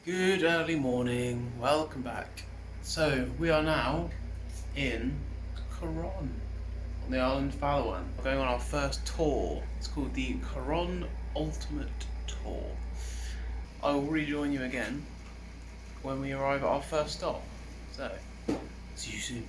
Good early morning, welcome back. So we are now in Coron on the island of Palawan. We're going on our first tour. It's called the Coron Ultimate Tour. I will rejoin you again when we arrive at our first stop. So, see you soon.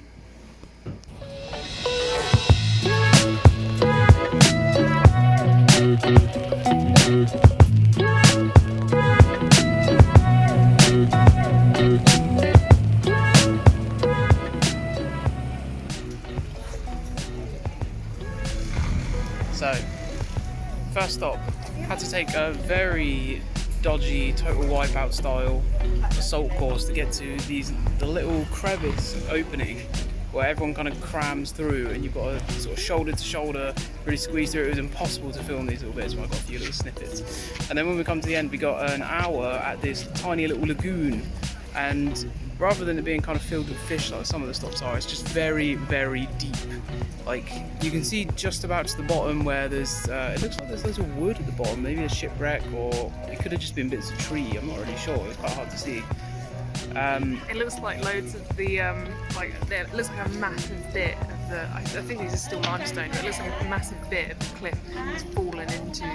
So, first stop, had to take a very dodgy total wipeout style assault course to get to the little crevice opening where everyone kind of crams through and you've got to sort of shoulder to shoulder really squeeze through. It was impossible to film these little bits, but I got a few little snippets. And then when we come to the end, we got an hour at this tiny little lagoon, and rather than it being kind of filled with fish like some of the stops are, it's just very, very deep. Like, you can see just about to the bottom where there's, it looks like there's loads of wood at the bottom, maybe a shipwreck, or it could have just been bits of tree, I'm not really sure, it's quite hard to see. It looks like loads of the, it looks like a massive bit of the, I think these are still limestone, but it looks like a massive bit of the cliff has fallen into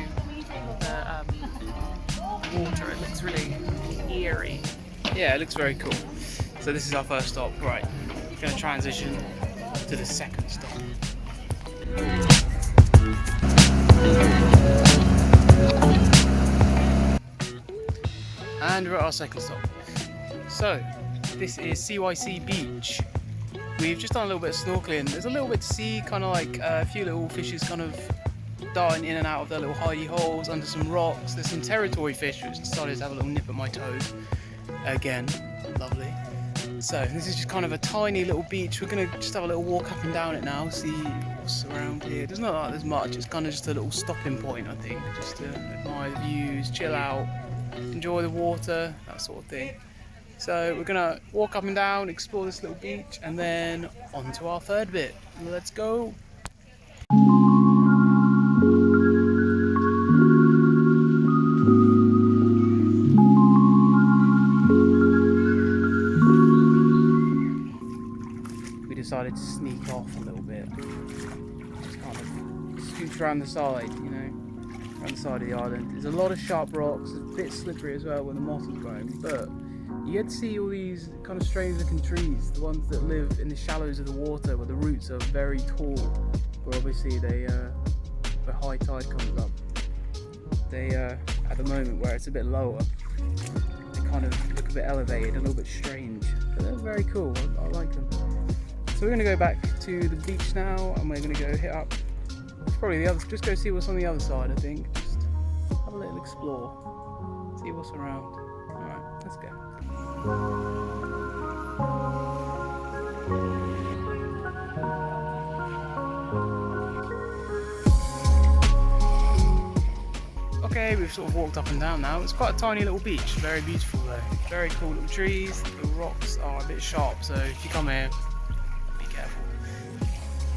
the water. It looks really eerie. Yeah, it looks very cool. So this is our first stop. Right, we're going to transition to the second stop. And we're at our second stop. So, this is CYC Beach. We've just done a little bit of snorkeling. There's a little bit to see, kind of like a few little fishes kind of darting in and out of their little hidey holes under some rocks. There's some territory fish which decided to have a little nip at my toes. Again, lovely. So this is just kind of a tiny little beach. We're going to just have a little walk up and down it now, see what's around here. There's not like there's much, it's kind of just a little stopping point, I think, just to admire the views, chill out, enjoy the water, that sort of thing. So we're going to walk up and down, explore this little beach, and then on to our third bit. Let's go! Decided to sneak off a little bit, just kind of scooch around the side, you know, around the side of the island. There's a lot of sharp rocks, it's a bit slippery as well when the moss is growing, but you get to see all these kind of strange looking trees, the ones that live in the shallows of the water where the roots are very tall, where obviously where high tide comes up. They at the moment where it's a bit lower, they kind of look a bit elevated, a little bit strange, but they're very cool. I like them. So we're going to go back to the beach now, and we're going to go hit up probably the other, just go see what's on the other side, I think. Just have a little explore, see what's around. Alright, let's go. Okay, we've sort of walked up and down now. It's quite a tiny little beach, very beautiful though. Very cool little trees, the rocks are a bit sharp, so if you come here, careful.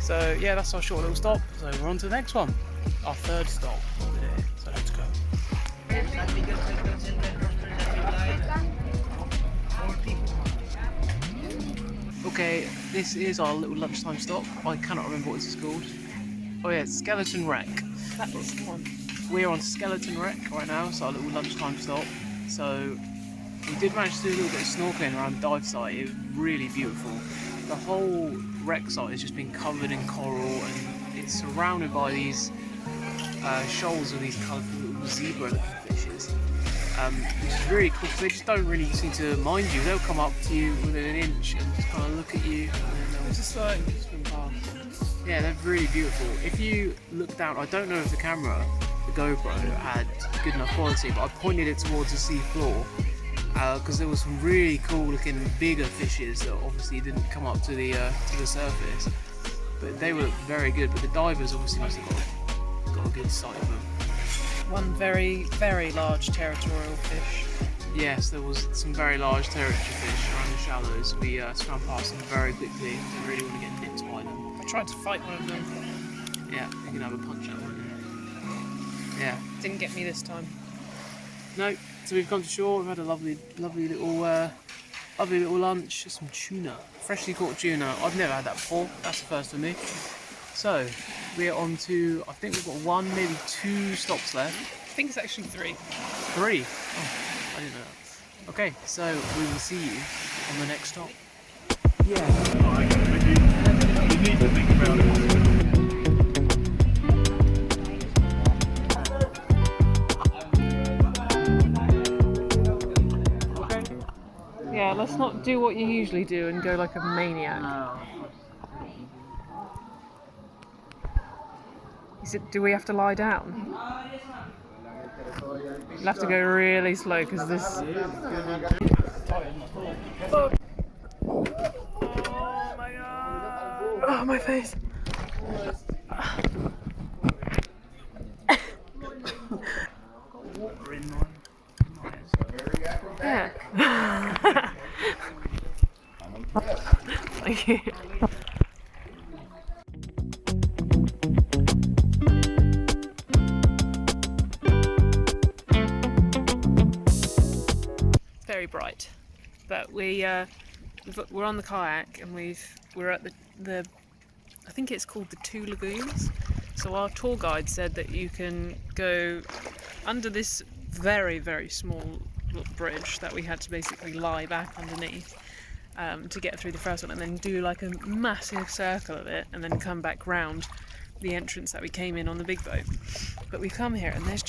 So yeah, that's our short little stop. So we're on to the next one, our third stop over there. So let's go. Okay, this is our little lunchtime stop. I cannot remember what this is called. Oh yeah, it's Skeleton Wreck. That was the one. We're on Skeleton Wreck right now. It's our little lunchtime stop. So we did manage to do a little bit of snorkeling around the dive site. It was really beautiful. The whole wreck site has just been covered in coral, and it's surrounded by these shoals of these colourful little zebra fishes, which is really cool because they just don't really seem to mind you. They'll come up to you within an inch and just kind of look at you, and then they'll just like swim past. Yeah, they're really beautiful. If you look down, I don't know if the camera, the GoPro, had good enough quality, but I pointed it towards the sea floor. Because there were some really cool looking bigger fishes that obviously didn't come up to the surface, but they were very good. But the divers obviously must have got a good sight of them. One very, very large territorial fish. Yes, there was some very large territory fish around the shallows. We swam past them very quickly. Didn't really want to get nipped by them. I tried to fight one of them. Yeah, you can have a punch at one. Yeah. Didn't get me this time. No, so we've gone to shore. We've had a lovely little lunch. Some tuna, freshly caught tuna. I've never had that before. That's the first for me. So we're on to, I think we've got 1, maybe 2 stops left. I think it's actually 3. 3? Oh, I didn't know that. Okay, so we will see you on the next stop. Yeah. You need to think about it. Yeah, let's not do what you usually do and go like a maniac. Do we have to lie down? We'll have to go really slow because this... Oh my god! Oh, my face! Yeah. Thank you. Very bright, but we're on the kayak and we're at the I think it's called the 2 lagoons. So our tour guide said that you can go under this very, very small bridge that we had to basically lie back underneath to get through the first one, and then do like a massive circle of it and then come back round the entrance that we came in on the big boat. But we come here and there's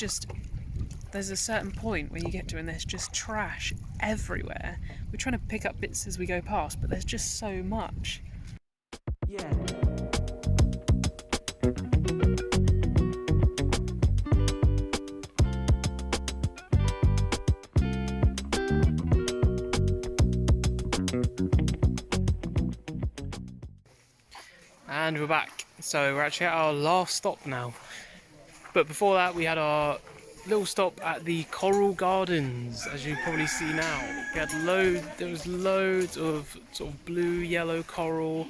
a certain point where you get to and there's just trash everywhere. We're trying to pick up bits as we go past, but there's just so much. Yeah. And we're back. So we're actually at our last stop now. But before that, we had our little stop at the coral gardens, as you probably see now. There was loads of sort of blue, yellow coral,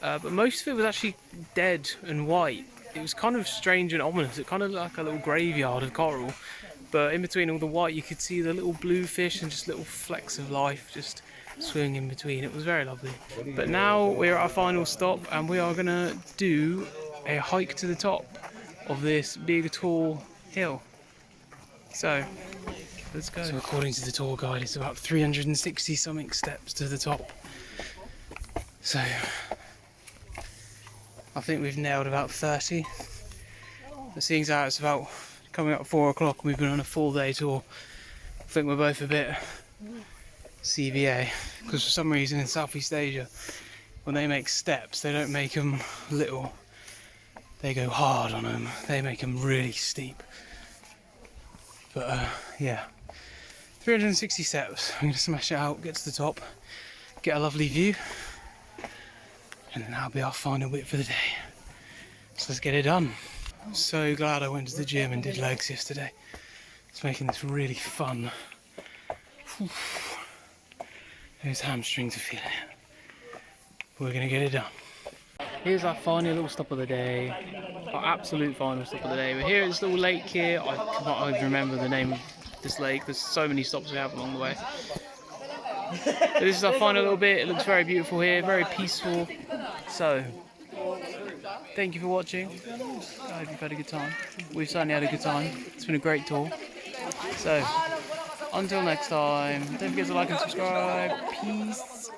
but most of it was actually dead and white. It was kind of strange and ominous. It kind of looked like a little graveyard of coral, but in between all the white, you could see the little blue fish and just little flecks of life just swimming in between. It was very lovely. But now we're at our final stop and we are gonna do a hike to the top of this big tall hill. So let's go. So according to the tour guide, it's about 360 something steps to the top. So I think we've nailed about 30. But seeing as how it's about coming up 4 o'clock and we've been on a full day tour, I think we're both a bit CVA, because for some reason in Southeast Asia, when they make steps, they don't make them little, they go hard on them, they make them really steep. But yeah, 360 steps. I'm going to smash it out, get to the top, get a lovely view, and then that'll be our final bit for the day. So let's get it done. I'm so glad I went to the gym and did legs yesterday. It's making this really fun. Whew. Those hamstrings are feeling it. We're going to get it done. Here's our final little stop of the day, our absolute final stop of the day. We're here at this little lake here. I can't even remember the name of this lake. There's so many stops we have along the way. But this is our final little bit. It looks very beautiful here, very peaceful. So, thank you for watching. I hope you've had a good time. We've certainly had a good time. It's been a great tour. So, until next time, don't forget to like and subscribe. Peace.